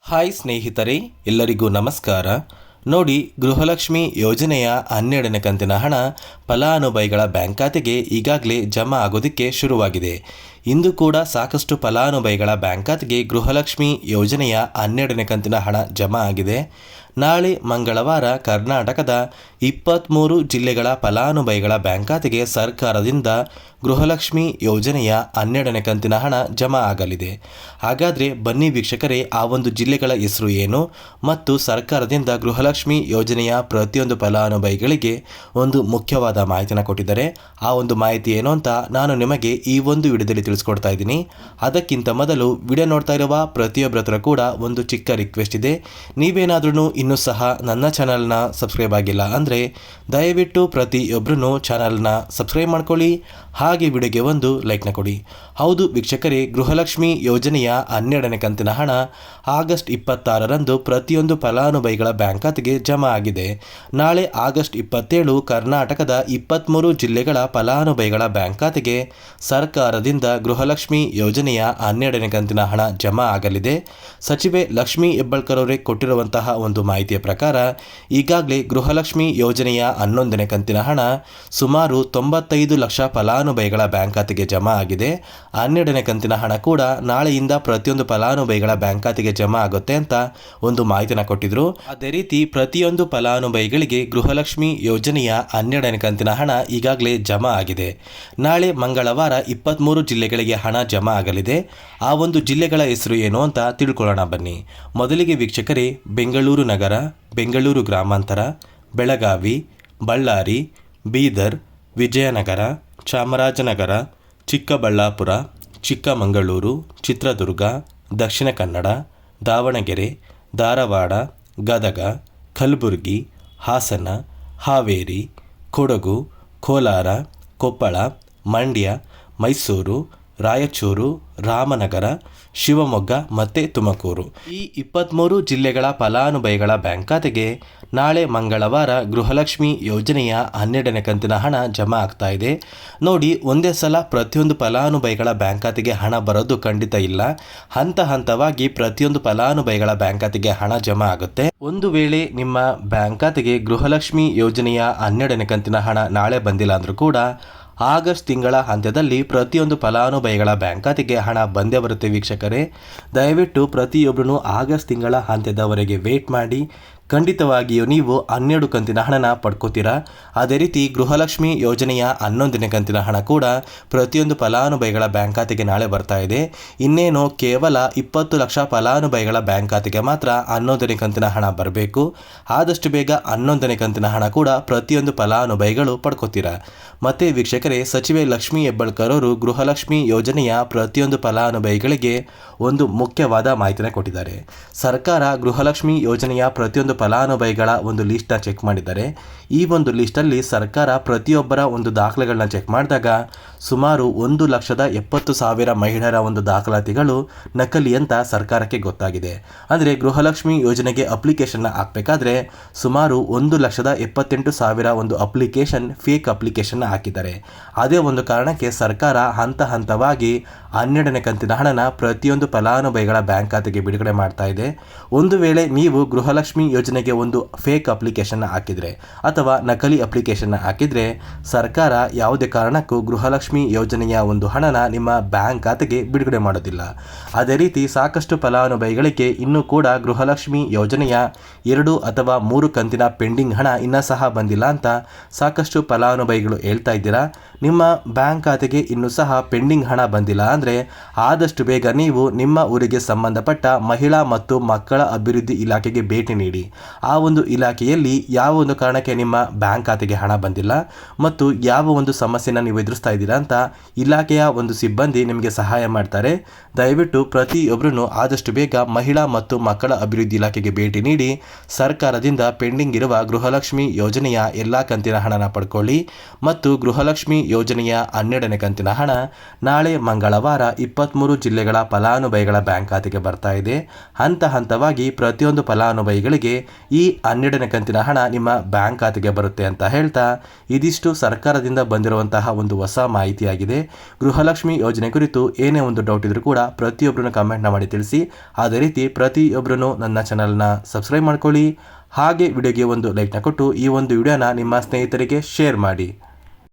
Hi ಸ್ನೇಹಿತರೆ, ಎಲ್ಲರಿಗೂ ನಮಸ್ಕಾರ. ನೋಡಿ, ಗೃಹಲಕ್ಷ್ಮಿ ಯೋಜನೆಯ 12ನೇ ಕಂತಿನ ಹಣ ಫಲಾನುಭವಿಗಳ ಬ್ಯಾಂಕ್ ಖಾತೆಗೆ ಈಗಾಗಲೇ ಜಮಾ ಆಗೋದಕ್ಕೆ ಶುರುವಾಗಿದೆ. ಇಂದು ಕೂಡ ಸಾಕಷ್ಟು ಫಲಾನುಭವಿಗಳ ಬ್ಯಾಂಕ್ ಖಾತೆಗೆ ಗೃಹಲಕ್ಷ್ಮಿ ಯೋಜನೆಯ 12ನೇ ಕಂತಿನ ಹಣ ಜಮಾ ಆಗಿದೆ. ನಾಳೆ ಮಂಗಳವಾರ ಕರ್ನಾಟಕದ 23 ಜಿಲ್ಲೆಗಳ ಫಲಾನುಭವಿಗಳ ಬ್ಯಾಂಕ್ ಖಾತೆಗೆ ಸರ್ಕಾರದಿಂದ ಗೃಹಲಕ್ಷ್ಮಿ ಯೋಜನೆಯ 12ನೇ ಕಂತಿನ ಹಣ ಜಮಾ ಆಗಲಿದೆ. ಹಾಗಾದರೆ ಬನ್ನಿ ವೀಕ್ಷಕರೇ, ಆ ಒಂದು ಜಿಲ್ಲೆಗಳ ಹೆಸರು ಏನು ಮತ್ತು ಸರ್ಕಾರದಿಂದ ಗೃಹಲಕ್ಷ್ಮಿ ಯೋಜನೆಯ ಪ್ರತಿಯೊಂದು ಫಲಾನುಭವಿಗಳಿಗೆ ಒಂದು ಮುಖ್ಯವಾದ ಮಾಹಿತಿನ ಕೊಟ್ಟಿದ್ದಾರೆ. ಆ ಒಂದು ಮಾಹಿತಿ ಏನು ಅಂತ ನಾನು ನಿಮಗೆ ಈ ಒಂದು ವಿಡಿಯೋದಲ್ಲಿ ತಿಳಿಸ್ಕೊಡ್ತಾ ಇದ್ದೀನಿ. ಅದಕ್ಕಿಂತ ಮೊದಲು ವಿಡಿಯೋ ನೋಡ್ತಾ ಇರುವ ಪ್ರತಿಯೊಬ್ಬರ ಹತ್ರ ಕೂಡ ಒಂದು ಚಿಕ್ಕ ರಿಕ್ವೆಸ್ಟ್ ಇದೆ. ನೀವೇನಾದ್ರೂ ಇನ್ನೂ ಸಹ ನನ್ನ ಚಾನಲ್ನ ಸಬ್ಸ್ಕ್ರೈಬ್ ಆಗಿಲ್ಲ ಅಂದರೆ ದಯವಿಟ್ಟು ಪ್ರತಿಯೊಬ್ಬರೂ ಚಾನಲ್ನ ಸಬ್ಸ್ಕ್ರೈಬ್ ಮಾಡ್ಕೊಳ್ಳಿ, ಹಾಗೆ ವಿಡಿಯೋಗೆ ಒಂದು ಲೈಕ್ನ ಕೊಡಿ. ಹೌದು ವೀಕ್ಷಕರೇ, ಗೃಹಲಕ್ಷ್ಮಿ ಯೋಜನೆಯ 12ನೇ ಕಂತಿನ ಹಣ ಆಗಸ್ಟ್ 26ರಂದು ಪ್ರತಿಯೊಂದು ಫಲಾನುಭವಿಗಳ ಬ್ಯಾಂಕ್ ಖಾತೆಗೆ ಜಮಾ ಆಗಿದೆ. ನಾಳೆ ಆಗಸ್ಟ್ 27 ಕರ್ನಾಟಕದ 23 ಜಿಲ್ಲೆಗಳ ಫಲಾನುಭವಿಗಳ ಬ್ಯಾಂಕ್ ಖಾತೆಗೆ ಸರ್ಕಾರದಿಂದ ಗೃಹಲಕ್ಷ್ಮಿ ಯೋಜನೆಯ 12ನೇ ಕಂತಿನ ಹಣ ಜಮಾ ಆಗಲಿದೆ. ಸಚಿವೆ ಲಕ್ಷ್ಮೀ ಹೆಬ್ಬಾಳ್ಕರ್ ಅವರೇ ಕೊಟ್ಟಿರುವಂತಹ ಒಂದು ಮಾಹಿತಿಯ ಪ್ರಕಾರ ಈಗಾಗಲೇ ಗೃಹಲಕ್ಷ್ಮಿ ಯೋಜನೆಯ 11ನೇ ಕಂತಿನ ಹಣ ಸುಮಾರು 95 ಲಕ್ಷ ಫಲಾನುಭವಿಗಳ ಬ್ಯಾಂಕ್ ಖಾತೆಗೆ ಜಮಾ ಆಗಿದೆ. 12ನೇ ಕಂತಿನ ಹಣ ಕೂಡ ನಾಳೆಯಿಂದ ಪ್ರತಿಯೊಂದು ಫಲಾನುಭವಿಗಳ ಬ್ಯಾಂಕ್ ಖಾತೆಗೆ ಜಮಾ ಆಗುತ್ತೆ ಅಂತ ಒಂದು ಮಾಹಿತಿನ ಕೊಟ್ಟಿದ್ರು. ಅದೇ ರೀತಿ ಪ್ರತಿಯೊಂದು ಫಲಾನುಭವಿಗಳಿಗೆ ಗೃಹಲಕ್ಷ್ಮಿ ಯೋಜನೆಯ 12ನೇ ಕಂತಿನ ಹಣ ಈಗಾಗಲೇ ಜಮಾ ಆಗಿದೆ. ನಾಳೆ ಮಂಗಳವಾರ 23 ಜಿಲ್ಲೆಗಳಿಗೆ ಹಣ ಜಮಾ ಆಗಲಿದೆ. ಆ ಒಂದು ಜಿಲ್ಲೆಗಳ ಹೆಸರು ಏನು ಅಂತ ತಿಳ್ಕೊಳ್ಳೋಣ ಬನ್ನಿ. ಮೊದಲಿಗೆ ವೀಕ್ಷಕರೇ, ಬೆಂಗಳೂರು ನಗರ, ಬೆಂಗಳೂರು ಗ್ರಾಮಾಂತರ, ಬೆಳಗಾವಿ, ಬಳ್ಳಾರಿ, ಬೀದರ್, ವಿಜಯನಗರ, ಚಾಮರಾಜನಗರ, ಚಿಕ್ಕಬಳ್ಳಾಪುರ, ಚಿಕ್ಕಮಗಳೂರು, ಚಿತ್ರದುರ್ಗ, ದಕ್ಷಿಣ ಕನ್ನಡ, ದಾವಣಗೆರೆ, ಧಾರವಾಡ, ಗದಗ, ಕಲಬುರಗಿ, ಹಾಸನ, ಹಾವೇರಿ, ಕೊಡಗು, ಕೋಲಾರ, ಕೊಪ್ಪಳ, ಮಂಡ್ಯ, ಮೈಸೂರು, ರಾಯಚೂರು, ರಾಮನಗರ, ಶಿವಮೊಗ್ಗ ಮತ್ತು ತುಮಕೂರು. ಈ 23 ಜಿಲ್ಲೆಗಳ ಫಲಾನುಭವಿಗಳ ಬ್ಯಾಂಕ್ ಖಾತೆಗೆ ನಾಳೆ ಮಂಗಳವಾರ ಗೃಹಲಕ್ಷ್ಮಿ ಯೋಜನೆಯ 12ನೇ ಕಂತಿನ ಹಣ ಜಮಾ ಆಗ್ತಾ ಇದೆ. ನೋಡಿ, ಒಂದೇ ಸಲ ಪ್ರತಿಯೊಂದು ಫಲಾನುಭವಿಗಳ ಬ್ಯಾಂಕ್ ಖಾತೆಗೆ ಹಣ ಬರೋದು ಖಂಡಿತ ಇಲ್ಲ. ಹಂತ ಹಂತವಾಗಿ ಪ್ರತಿಯೊಂದು ಫಲಾನುಭವಿಗಳ ಬ್ಯಾಂಕ್ ಖಾತೆಗೆ ಹಣ ಜಮಾ ಆಗುತ್ತೆ. ಒಂದು ವೇಳೆ ನಿಮ್ಮ ಬ್ಯಾಂಕ್ ಖಾತೆಗೆ ಗೃಹಲಕ್ಷ್ಮಿ ಯೋಜನೆಯ 12ನೇ ಕಂತಿನ ಹಣ ನಾಳೆ ಬಂದಿಲ್ಲ ಅಂದರೂ ಕೂಡ ಆಗಸ್ಟ್ ತಿಂಗಳ ಅಂತ್ಯದಲ್ಲಿ ಪ್ರತಿಯೊಂದು ಫಲಾನುಭವಿಗಳ ಬ್ಯಾಂಕ್ ಖಾತೆಗೆ ಹಣ ಬಂದೇ ಬರುತ್ತೆ. ವೀಕ್ಷಕರೇ, ದಯವಿಟ್ಟು ಪ್ರತಿಯೊಬ್ಬರೂ ಆಗಸ್ಟ್ ತಿಂಗಳ ಅಂತ್ಯದವರೆಗೆ ವೇಟ್ ಮಾಡಿ. ಖಂಡಿತವಾಗಿಯೂ ನೀವು 12 ಕಂತಿನ ಹಣನ ಪಡ್ಕೋತೀರಾ. ಅದೇ ರೀತಿ ಗೃಹಲಕ್ಷ್ಮಿ ಯೋಜನೆಯ 11ನೇ ಕಂತಿನ ಹಣ ಕೂಡ ಪ್ರತಿಯೊಂದು ಫಲಾನುಭವಿಗಳ ಬ್ಯಾಂಕ್ ಖಾತೆಗೆ ನಾಳೆ ಬರ್ತಾ ಇದೆ. ಇನ್ನೇನು ಕೇವಲ 20 ಲಕ್ಷ ಫಲಾನುಭವಿಗಳ ಬ್ಯಾಂಕ್ ಖಾತೆಗೆ ಮಾತ್ರ 11ನೇ ಕಂತಿನ ಹಣ ಬರಬೇಕು. ಆದಷ್ಟು ಬೇಗ 11ನೇ ಕಂತಿನ ಹಣ ಕೂಡ ಪ್ರತಿಯೊಂದು ಫಲಾನುಭವಿಗಳು ಪಡ್ಕೋತೀರಾ. ಮತ್ತೆ ವೀಕ್ಷಕರೇ, ಸಚಿವೆ ಲಕ್ಷ್ಮೀ ಹೆಬ್ಬಾಳ್ಕರ್ ಅವರು ಗೃಹಲಕ್ಷ್ಮಿ ಯೋಜನೆಯ ಪ್ರತಿಯೊಂದು ಫಲಾನುಭವಿಗಳಿಗೆ ಒಂದು ಮುಖ್ಯವಾದ ಮಾಹಿತಿನ ಕೊಟ್ಟಿದ್ದಾರೆ. ಸರ್ಕಾರ ಗೃಹಲಕ್ಷ್ಮಿ ಯೋಜನೆಯ ಪ್ರತಿಯೊಂದು ಫಲಾನುಭವಿಗಳ ಒಂದು ಲಿಸ್ಟ್ನ ಚೆಕ್ ಮಾಡಿದ್ದಾರೆ. ಈ ಒಂದು ಲಿಸ್ಟಲ್ಲಿ ಸರ್ಕಾರ ಪ್ರತಿಯೊಬ್ಬರ ಒಂದು ದಾಖಲೆಗಳನ್ನ ಚೆಕ್ ಮಾಡಿದಾಗ ಸುಮಾರು 1,70,000 ಮಹಿಳೆಯರ ಒಂದು ದಾಖಲಾತಿಗಳು ನಕಲಿ ಅಂತ ಸರ್ಕಾರಕ್ಕೆ ಗೊತ್ತಾಗಿದೆ. ಅಂದರೆ ಗೃಹಲಕ್ಷ್ಮಿ ಯೋಜನೆಗೆ ಅಪ್ಲಿಕೇಶನ್ನ ಹಾಕಬೇಕಾದ್ರೆ ಸುಮಾರು 1,78,000 ಒಂದು ಅಪ್ಲಿಕೇಶನ್ ಫೇಕ್ ಅಪ್ಲಿಕೇಶನ್ನ ಹಾಕಿದ್ದಾರೆ. ಅದೇ ಒಂದು ಕಾರಣಕ್ಕೆ ಸರ್ಕಾರ ಹಂತ ಹಂತವಾಗಿ 12ನೇ ಕಂತಿನ ಹಣನ ಪ್ರತಿಯೊಂದು ಫಲಾನುಭವಿಗಳ ಬ್ಯಾಂಕ್ ಖಾತೆಗೆ ಬಿಡುಗಡೆ ಮಾಡ್ತಾ ಇದೆ. ಒಂದು ವೇಳೆ ನೀವು ಗೃಹಲಕ್ಷ್ಮಿ ಯೋಜನೆಗೆ ಒಂದು ಫೇಕ್ ಅಪ್ಲಿಕೇಶನ್ನ ಹಾಕಿದರೆ ಅಥವಾ ನಕಲಿ ಅಪ್ಲಿಕೇಶನ್ನ ಹಾಕಿದರೆ ಸರ್ಕಾರ ಯಾವುದೇ ಕಾರಣಕ್ಕೂ ಗೃಹಲಕ್ಷ್ಮಿ ಯೋಜನೆಯ ಒಂದು ಹಣನ ನಿಮ್ಮ ಬ್ಯಾಂಕ್ ಖಾತೆಗೆ ಬಿಡುಗಡೆ ಮಾಡೋದಿಲ್ಲ. ಅದೇ ರೀತಿ ಸಾಕಷ್ಟು ಫಲಾನುಭವಿಗಳಿಗೆ ಇನ್ನೂ ಕೂಡ ಗೃಹಲಕ್ಷ್ಮಿ ಯೋಜನೆಯ 2 ಅಥವಾ 3 ಕಂತಿನ ಪೆಂಡಿಂಗ್ ಹಣ ಇನ್ನೂ ಸಹ ಬಂದಿಲ್ಲ ಅಂತ ಸಾಕಷ್ಟು ಫಲಾನುಭವಿಗಳು ಹೇಳ್ತಾ ಇದ್ದೀರಾ. ನಿಮ್ಮ ಬ್ಯಾಂಕ್ ಖಾತೆಗೆ ಇನ್ನೂ ಸಹ ಪೆಂಡಿಂಗ್ ಹಣ ಬಂದಿಲ್ಲ ಅಂದರೆ ಆದಷ್ಟು ಬೇಗ ನೀವು ನಿಮ್ಮ ಊರಿಗೆ ಸಂಬಂಧಪಟ್ಟ ಮಹಿಳಾ ಮತ್ತು ಮಕ್ಕಳ ಅಭಿವೃದ್ಧಿ ಇಲಾಖೆಗೆ ಭೇಟಿ ನೀಡಿ. ಆ ಒಂದು ಇಲಾಖೆಯಲ್ಲಿ ಯಾವ ಒಂದು ಕಾರಣಕ್ಕೆ ನಿಮ್ಮ ಬ್ಯಾಂಕ್ ಖಾತೆಗೆ ಹಣ ಬಂದಿಲ್ಲ ಮತ್ತು ಯಾವ ಒಂದು ಸಮಸ್ಯೆನ ನೀವು ಎದುರಿಸ್ತಾ ಇದ್ದೀರಾ ಅಂತ ಇಲಾಖೆಯ ಒಂದು ಸಿಬ್ಬಂದಿ ನಿಮಗೆ ಸಹಾಯ ಮಾಡ್ತಾರೆ. ದಯವಿಟ್ಟು ಪ್ರತಿಯೊಬ್ಬರೂ ಆದಷ್ಟು ಬೇಗ ಮಹಿಳಾ ಮತ್ತು ಮಕ್ಕಳ ಅಭಿವೃದ್ಧಿ ಇಲಾಖೆಗೆ ಭೇಟಿ ನೀಡಿ ಸರ್ಕಾರದಿಂದ ಪೆಂಡಿಂಗ್ ಇರುವ ಗೃಹಲಕ್ಷ್ಮಿ ಯೋಜನೆಯ ಎಲ್ಲ ಕಂತಿನ ಹಣನ ಪಡ್ಕೊಳ್ಳಿ ಮತ್ತು ಗೃಹಲಕ್ಷ್ಮಿ ಯೋಜನೆಯ 12ನೇ ಕಂತಿನ ಹಣ ನಾಳೆ ಮಂಗಳವಾರ 23 ಜಿಲ್ಲೆಗಳ ಫಲಾನುಭವಿಗಳ ಬ್ಯಾಂಕ್ ಖಾತೆಗೆ ಬರ್ತಾ ಇದೆ. ಹಂತವಾಗಿ ಪ್ರತಿಯೊಂದು ಫಲಾನುಭವಿಗಳಿಗೆ ಈ 12ನೇ ಕಂತಿನ ಹಣ ನಿಮ್ಮ ಬ್ಯಾಂಕ್ ಖಾತೆಗೆ ಬರುತ್ತೆ ಅಂತ ಹೇಳ್ತಾ ಇದಿಷ್ಟು ಸರ್ಕಾರದಿಂದ ಬಂದಿರುವಂತಹ ಒಂದು ಹೊಸ ಮಾಹಿತಿಯಾಗಿದೆ. ಗೃಹಲಕ್ಷ್ಮಿ ಯೋಜನೆ ಕುರಿತು ಏನೇ ಒಂದು ಡೌಟ್ ಇದ್ರೂ ಕೂಡ ಪ್ರತಿಯೊಬ್ಬರನ್ನು ಕಮೆಂಟ್ನ ಮಾಡಿ ತಿಳಿಸಿ. ಅದೇ ರೀತಿ ಪ್ರತಿಯೊಬ್ಬರೂ ನನ್ನ ಚಾನಲ್ನ ಸಬ್ಸ್ಕ್ರೈಬ್ ಮಾಡ್ಕೊಳ್ಳಿ. ಹಾಗೆ ವಿಡಿಯೋಗೆ ಒಂದು ಲೈಕ್ನ ಕೊಟ್ಟು ಈ ಒಂದು ವಿಡಿಯೋನ ನಿಮ್ಮ ಸ್ನೇಹಿತರಿಗೆ ಶೇರ್ ಮಾಡಿ.